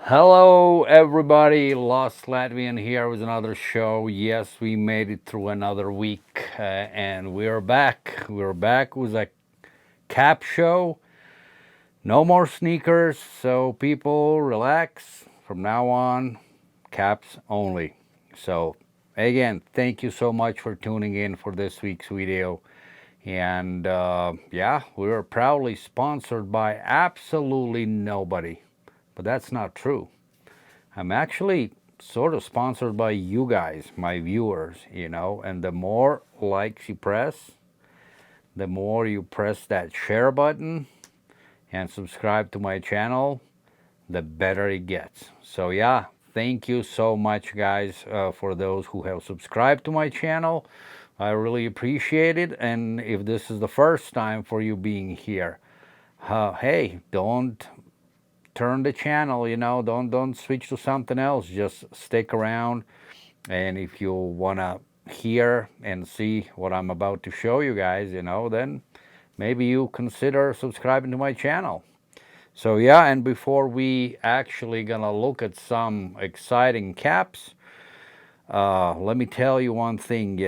Hello, everybody. Lost Latvian here with another show. Yes, we made it through another week, and we're back. We're back with a cap show. No more sneakers, so people relax. From now on, caps only. So, again, thank you so much for tuning in for this week's video. And yeah, we're proudly sponsored by absolutely nobody. But that's not true. I'm actually sort of sponsored by you guys, my viewers, and the more likes you press, the more you press that share button and subscribe to my channel, the better it gets. So yeah, thank you so much, guys, for those who have subscribed to my channel. I really appreciate it. And if this is the first time for you being here, hey, don't turn the channel, don't switch to something else. Just stick around, and if you want to hear and see what I'm about to show you guys, then maybe you consider subscribing to my channel. So yeah, and before we actually gonna look at some exciting caps, let me tell you one thing.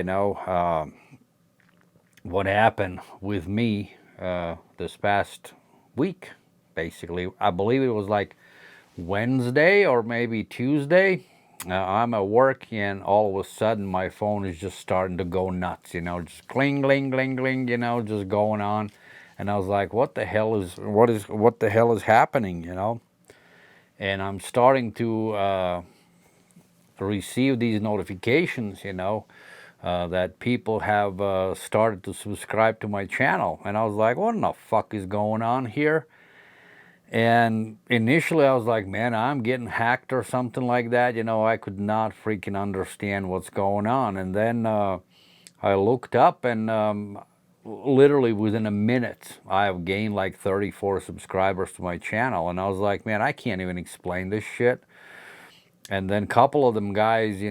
What happened with me this past week. Basically, I believe it was like Wednesday or maybe Tuesday. I'm at work, and all of a sudden my phone is just starting to go nuts, just cling, cling, cling, cling, just going on. And I was like, what the hell is happening, And I'm starting to receive these notifications, that people have started to subscribe to my channel. And I was like, what in the fuck is going on here? And initially I was like, man, I'm getting hacked or something like that. I could not freaking understand what's going on. And then I looked up, and literally within a minute, I have gained like 34 subscribers to my channel. And I was like, man, I can't even explain this shit. And then a couple of them guys,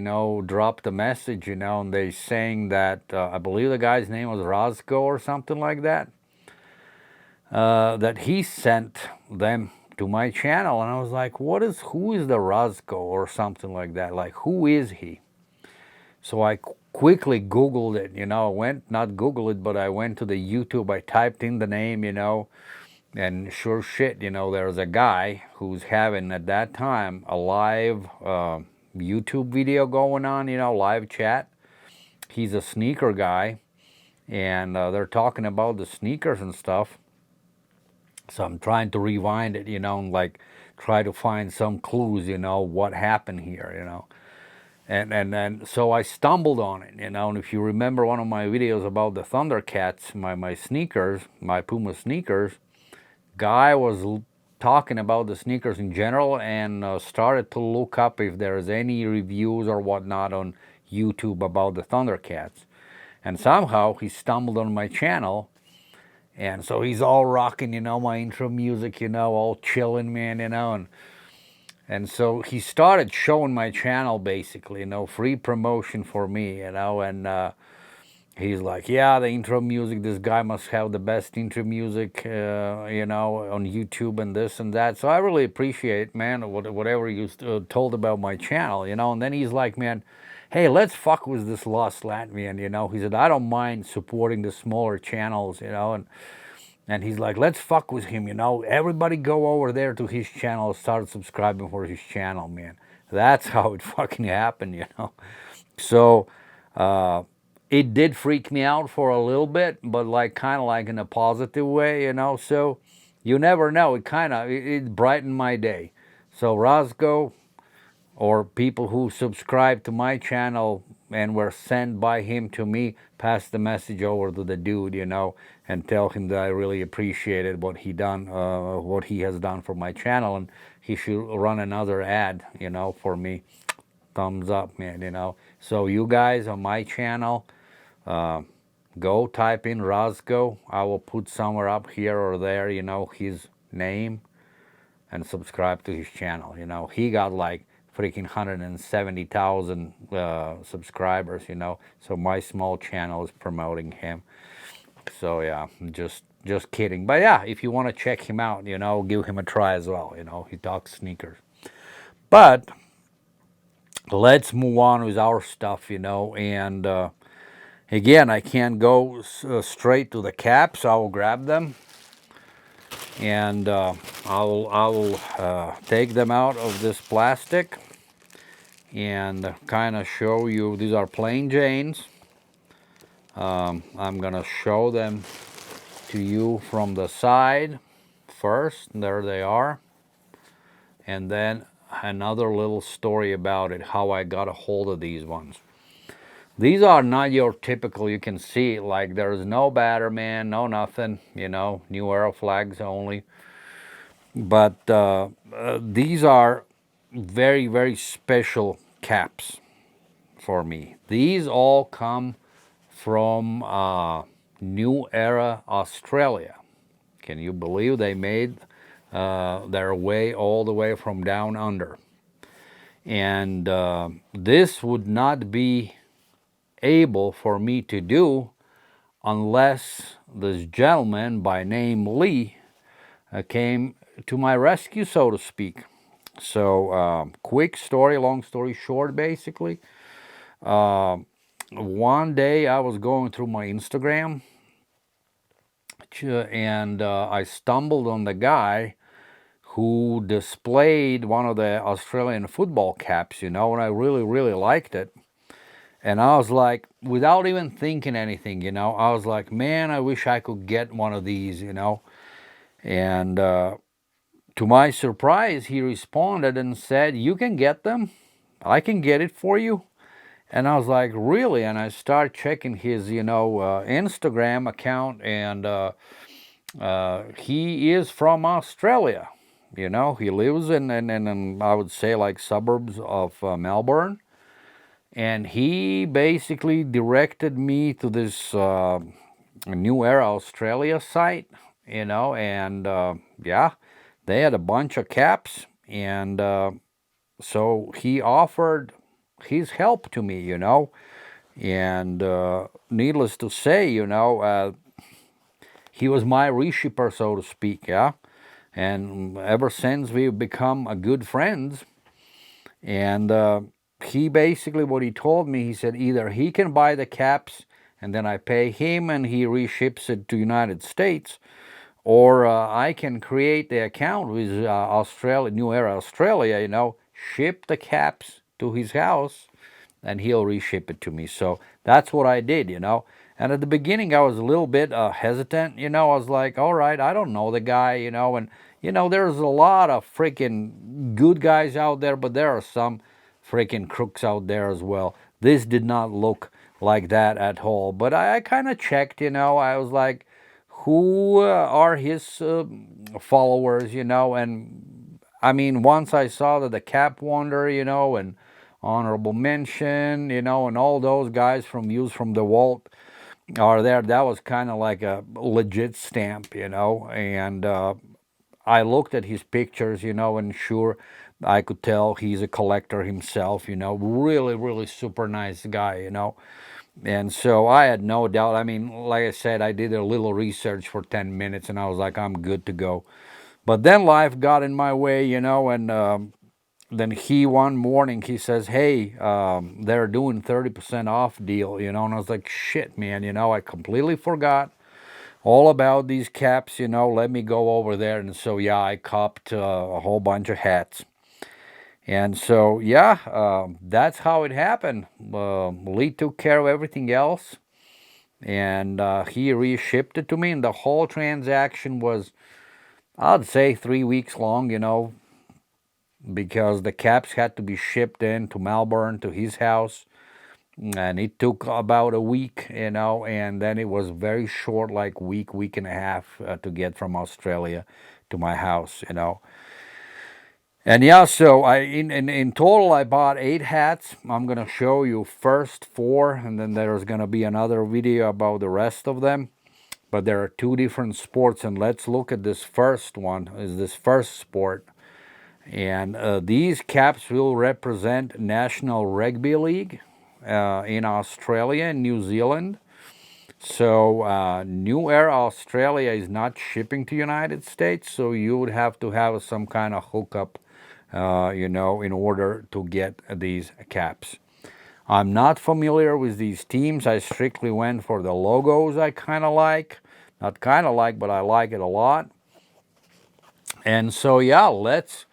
dropped a message, and they saying that, I believe the guy's name was Roscoe or something like that. That he sent them to my channel. And I was like, who is the Roscoe or something like that? Like, who is he? So I quickly Googled it, not Google it, but I went to the YouTube, I typed in the name, and sure shit, there's a guy who's having at that time a live YouTube video going on, live chat. He's a sneaker guy, and they're talking about the sneakers and stuff. So I'm trying to rewind it, and like try to find some clues, what happened here, And so I stumbled on it, and if you remember one of my videos about the Thundercats, my sneakers, my Puma sneakers, guy was talking about the sneakers in general, and started to look up if there's any reviews or whatnot on YouTube about the Thundercats. And somehow he stumbled on my channel. And so he's all rocking, my intro music, all chilling, man, and so he started showing my channel basically, free promotion for me, and he's like, yeah, the intro music, this guy must have the best intro music, on YouTube and this and that. So I really appreciate, man, whatever you told about my channel, and then he's like, man, hey, let's fuck with this Lost Latvian, he said, I don't mind supporting the smaller channels, and he's like, let's fuck with him, everybody go over there to his channel, start subscribing for his channel, man. That's how it fucking happened, So it did freak me out for a little bit, but like kind of like in a positive way, so you never know. It brightened my day. So Roscoe, or people who subscribe to my channel and were sent by him to me, pass the message over to the dude, and tell him that I really appreciated what he has done for my channel, and he should run another ad, for me. Thumbs up, man, So you guys on my channel, go type in Roscoe. I will put somewhere up here or there, his name, and subscribe to his channel. He got like freaking 170,000 subscribers, so my small channel is promoting him. So yeah, just kidding. But yeah, if you want to check him out, give him a try as well. He talks sneakers. But let's move on with our stuff, and again, I can't go straight to the caps. I will grab them, and I will take them out of this plastic and kind of show you. These are plain Janes. I'm gonna show them to you from the side first. There they are, and then another little story about it, how I got a hold of these ones. These are not your typical, you can see, like there's no Batterman, no nothing, New Era flags only. But these are very, very special caps for me. These all come from New Era, Australia. Can you believe they made their way all the way from down under? And this would not be able for me to do unless this gentleman by name Lee came to my rescue, so to speak. So quick story, long story short, basically. One day I was going through my Instagram, and I stumbled on the guy who displayed one of the Australian football caps, and I really, really liked it. And I was like, without even thinking anything, I was like, man, I wish I could get one of these, And to my surprise, he responded and said, you can get them. I can get it for you. And I was like, really? And I started checking his, Instagram account, and he is from Australia. He lives in I would say like suburbs of Melbourne. And he basically directed me to this New Era Australia site, and yeah, they had a bunch of caps, and so he offered his help to me, and needless to say, he was my reshipper, so to speak, yeah, and ever since we've become a good friends, and he basically, what he told me, he said either he can buy the caps and then I pay him and he reships it to United States, or I can create the account with Australia, New Era Australia, ship the caps to his house and he'll reship it to me. So that's what I did, And at the beginning, I was a little bit hesitant, I was like, all right, I don't know the guy, and, there's a lot of freaking good guys out there, but there are some freaking crooks out there as well. This did not look like that at all. But I kind of checked, I was like, who are his followers, and I mean, once I saw that the Cap Wonder, and Honorable Mention, and all those guys from Views from the Vault are there, that was kind of like a legit stamp, and I looked at his pictures, and sure, I could tell he's a collector himself, really, really super nice guy, And so I had no doubt. I mean, like I said, I did a little research for 10 minutes and I was like, I'm good to go. But then life got in my way, and then he one morning he says, hey, they're doing 30% off deal, and I was like, shit, man, I completely forgot all about these caps, let me go over there. And so, yeah, I copped a whole bunch of hats. And so, yeah, that's how it happened. Lee took care of everything else, and he reshipped it to me. And the whole transaction was, I'd say, 3 weeks long, because the caps had to be shipped in to Melbourne to his house. And it took about a week, and then it was very short, like week and a half to get from Australia to my house, And yeah, so in total I bought 8 hats. I'm gonna show you first 4, and then there's gonna be another video about the rest of them. But there are 2 different sports, and let's look at this first one. Is this first sport, and these caps will represent National Rugby League in Australia and New Zealand. So New Era Australia is not shipping to United States, so you would have to have some kind of hookup you know, in order to get these caps. I'm not familiar with these teams. I strictly went for the logos I kind of like. Not kind of like, but I like it a lot. And so, yeah, let's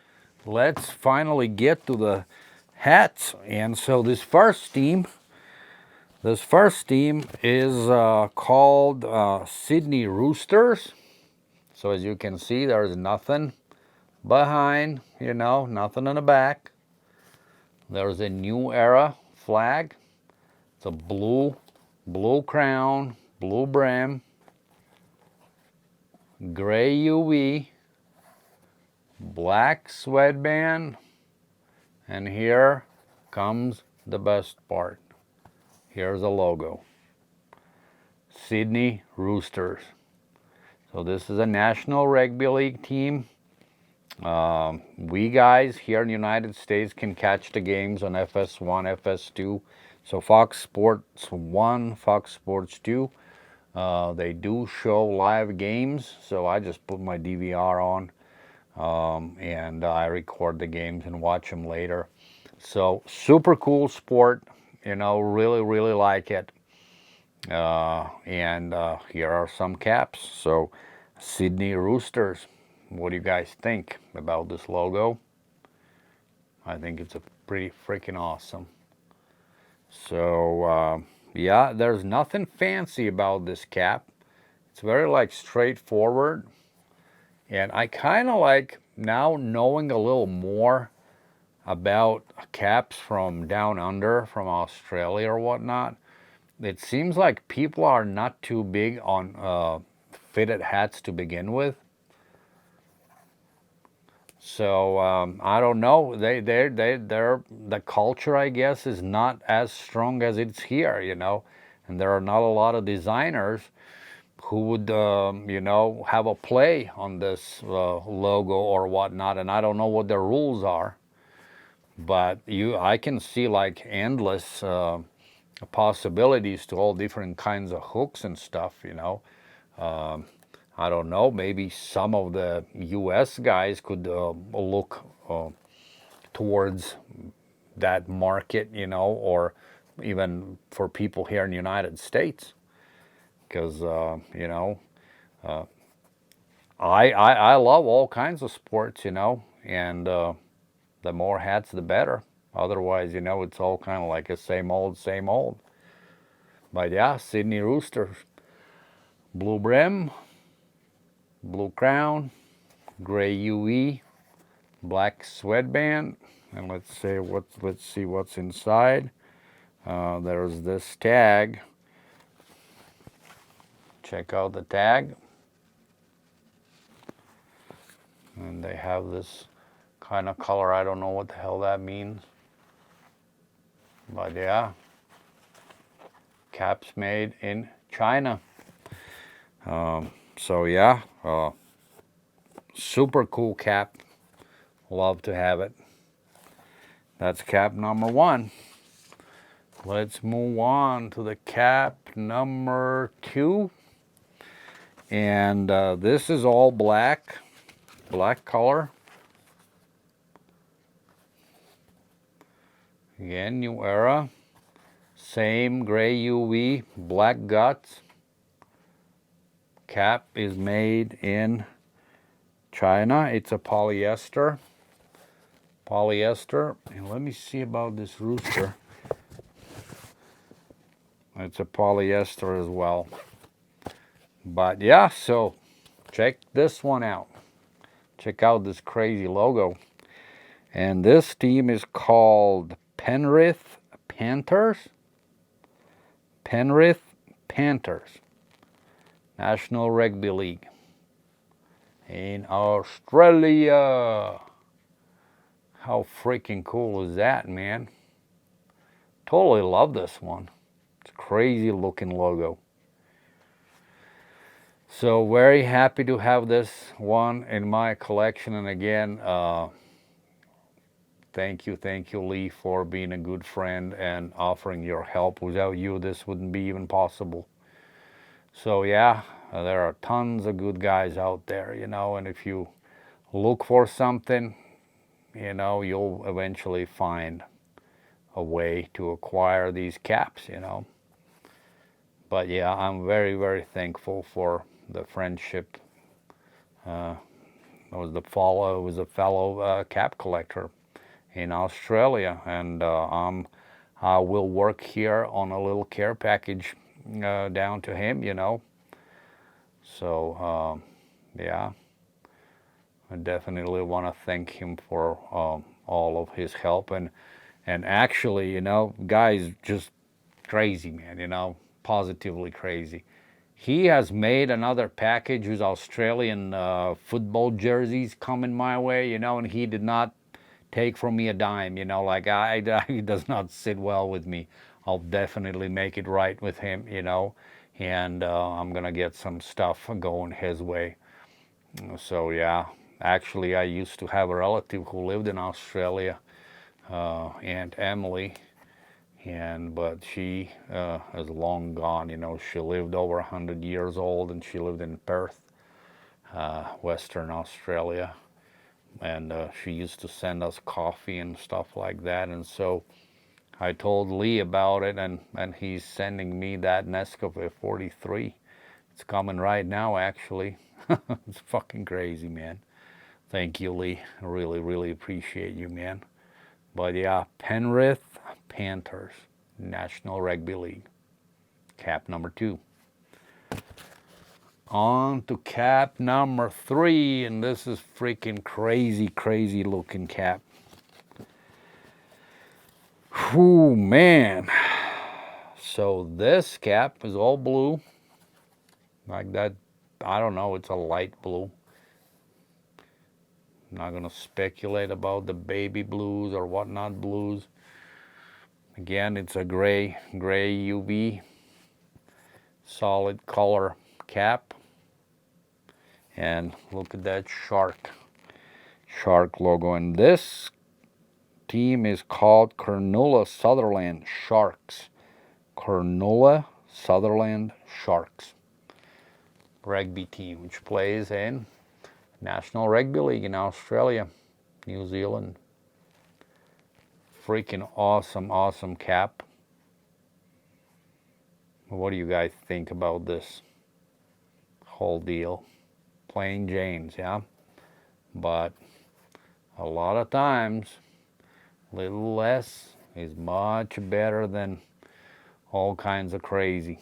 finally get to the hats. And so this first team is called Sydney Roosters. So as you can see, there's nothing behind, you know, nothing in the back. There's a new era flag. It's a blue crown, blue brim, gray UV, black sweatband, and here comes the best part. Here's a logo. Sydney Roosters. So this is a National Rugby League team. We guys here in the United States can catch the games on FS1, FS2. So Fox Sports 1, Fox Sports 2. They do show live games, so I just put my DVR on and I record the games and watch them later. So super cool sport, you know, really like it. And here are some caps. So Sydney Roosters, what do you guys think about this logo? I think it's a pretty freaking awesome. So yeah, there's nothing fancy about this cap. It's very like straightforward. And I kind of like now knowing a little more about caps from down under, from Australia or whatnot. It seems like people are not too big on fitted hats to begin with. So I don't know. They're the culture, I guess, is not as strong as it's here, you know. And there are not a lot of designers who would, you know, have a play on this logo or whatnot. And I don't know what the rules are, but I can see like endless possibilities to all different kinds of hooks and stuff, you know. I don't know, maybe some of the US guys could look towards that market, you know, or even for people here in the United States. Because, you know, I love all kinds of sports, you know, and the more hats, the better. Otherwise, you know, it's all kind of like a same old, same old. But yeah, Sydney Roosters, blue brim, blue crown, gray UE, black sweatband, and let's see what's inside. There's this tag. Check out the tag, and they have this kind of color. I don't know what the hell that means, but yeah, caps made in China. So yeah, super cool cap. Love to have it. That's cap number 1. Let's move on to the cap number 2. And this is all black color. Again, new era. Same gray UV, black guts. Cap is made in China. It's a polyester. And let me see about this rooster. It's a polyester as well. But yeah, so check this one out. Check out this crazy logo. And this team is called Penrith Panthers. Penrith Panthers. National Rugby League in Australia. How freaking cool is that, man? Totally love this one. It's a crazy looking logo. So very happy to have this one in my collection. And again, thank you, Lee, for being a good friend and offering your help. Without you, this wouldn't be even possible. So yeah, there are tons of good guys out there, you know, and if you look for something, you know, you'll eventually find a way to acquire these caps, you know. But yeah, I'm very, very thankful for the friendship. I was a fellow cap collector in Australia, and I will work here on a little care package down to him, you know. So yeah, I definitely want to thank him for all of his help, and actually, you know, guy's just crazy, man, you know, positively crazy. He has made another package with Australian football jerseys coming my way, you know, and he did not take from me a dime, you know, like he does not sit well with me. I'll definitely make it right with him, you know, and I'm gonna get some stuff going his way. So yeah, actually, I used to have a relative who lived in Australia, Aunt Emily, but she is long gone. You know, she lived over 100 years old, and she lived in Perth, Western Australia, and she used to send us coffee and stuff like that. And so I told Lee about it, and he's sending me that Nescafe 43. It's coming right now, actually. It's fucking crazy, man. Thank you, Lee. I really, really appreciate you, man. But yeah, Penrith Panthers, National Rugby League, cap number 2. On to cap number 3, and this is freaking crazy, crazy looking cap. Whew, man. So this cap is all blue, like that. I don't know, it's a light blue. I'm not gonna speculate about the baby blues or whatnot blues. Again, it's a gray UV, solid color cap. And look at that shark logo. And this team is called Cronulla Sutherland Sharks. Cronulla Sutherland Sharks rugby team, which plays in National Rugby League in Australia, New Zealand. Freaking awesome, awesome cap. What do you guys think about this whole deal? Plain Janes, yeah? But a lot of times, little less is much better than all kinds of crazy.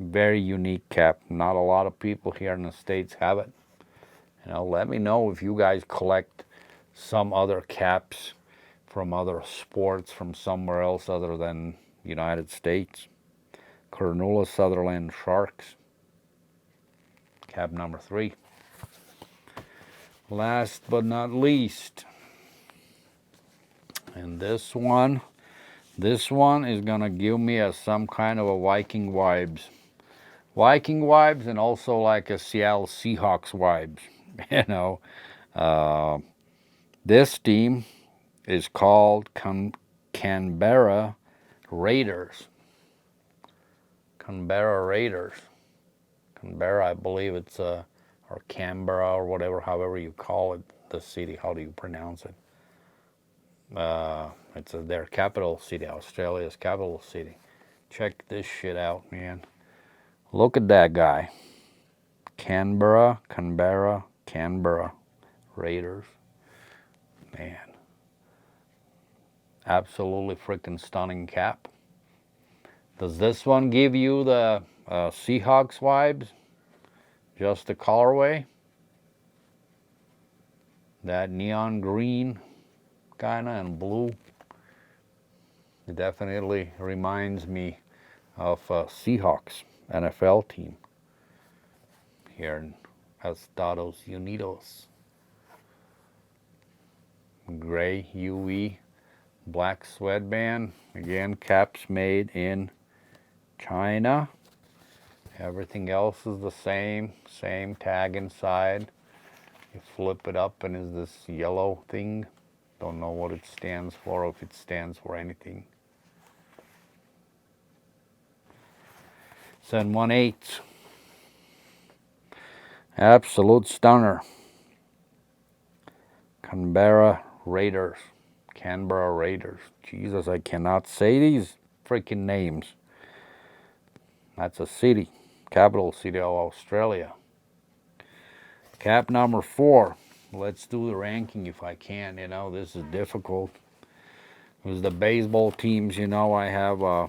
Very unique cap. Not a lot of people here in the States have it. You know, let me know if you guys collect some other caps from other sports from somewhere else other than United States. Cronulla Sutherland Sharks, cap number 3. Last but not least, and this one is gonna give me some kind of a Viking vibes, and also like a Seattle Seahawks vibes. You know, this team is called Canberra Raiders. Canberra Raiders. Canberra, I believe it's or Canberra or whatever, however you call it, the city. How do you pronounce it? It's their capital city, Australia's capital city. Check this shit out, man. Look at that guy. Canberra Raiders. Man. Absolutely freaking stunning cap. Does this one give you the Seahawks vibes? Just the colorway? That neon green kinda and blue. It definitely reminds me of Seahawks NFL team here in Estados Unidos. Gray UV, black sweatband. Again, caps made in China. Everything else is the same tag inside. You flip it up and is this yellow thing. Don't know what it stands for, or if it stands for anything. 718. Absolute stunner. Canberra Raiders. Canberra Raiders. Jesus, I cannot say these freaking names. That's a city, capital city of Australia. Cap number 4. Let's do the ranking if I can. You know, this is difficult. With the baseball teams, you know, I have a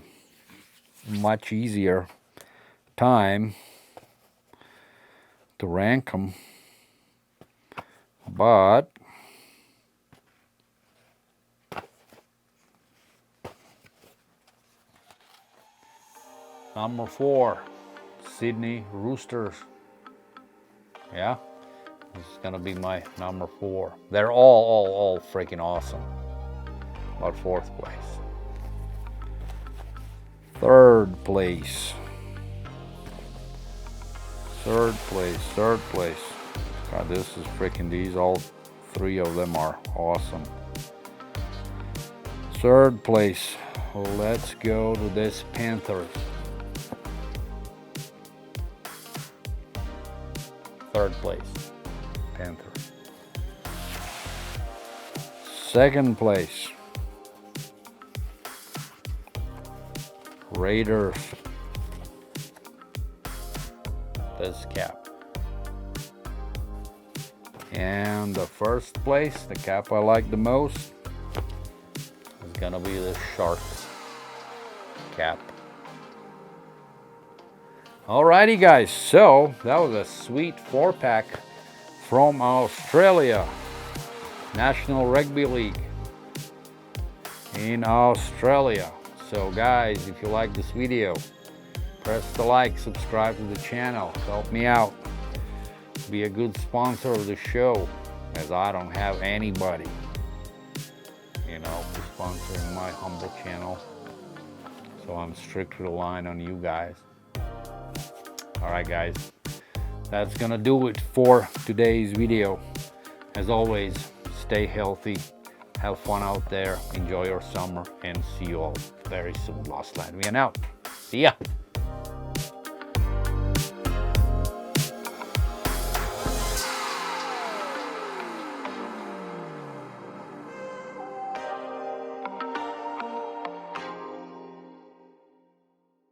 much easier time to rank them. But number 4, Sydney Roosters. Yeah, this is gonna be my number 4. They're all freaking awesome. About 4th place. 3rd place. 3rd place. God, this is freaking, these all 3 of them are awesome. 3rd place. Let's go to this Panthers. 3rd place, Panthers. 2nd place, Raiders. This cap. And the 1st place, the cap I like the most, is gonna be the Sharks cap. Alrighty guys, so that was a sweet 4-pack from Australia. National Rugby League in Australia. So guys, if you like this video, press the like, subscribe to the channel, help me out. Be a good sponsor of the show, as I don't have anybody, you know, for sponsoring my humble channel. So I'm strictly relying on you guys. Alright guys, that's gonna do it for today's video. As always, stay healthy, have fun out there, enjoy your summer, and see you all very soon. Lost Latvian out. See ya!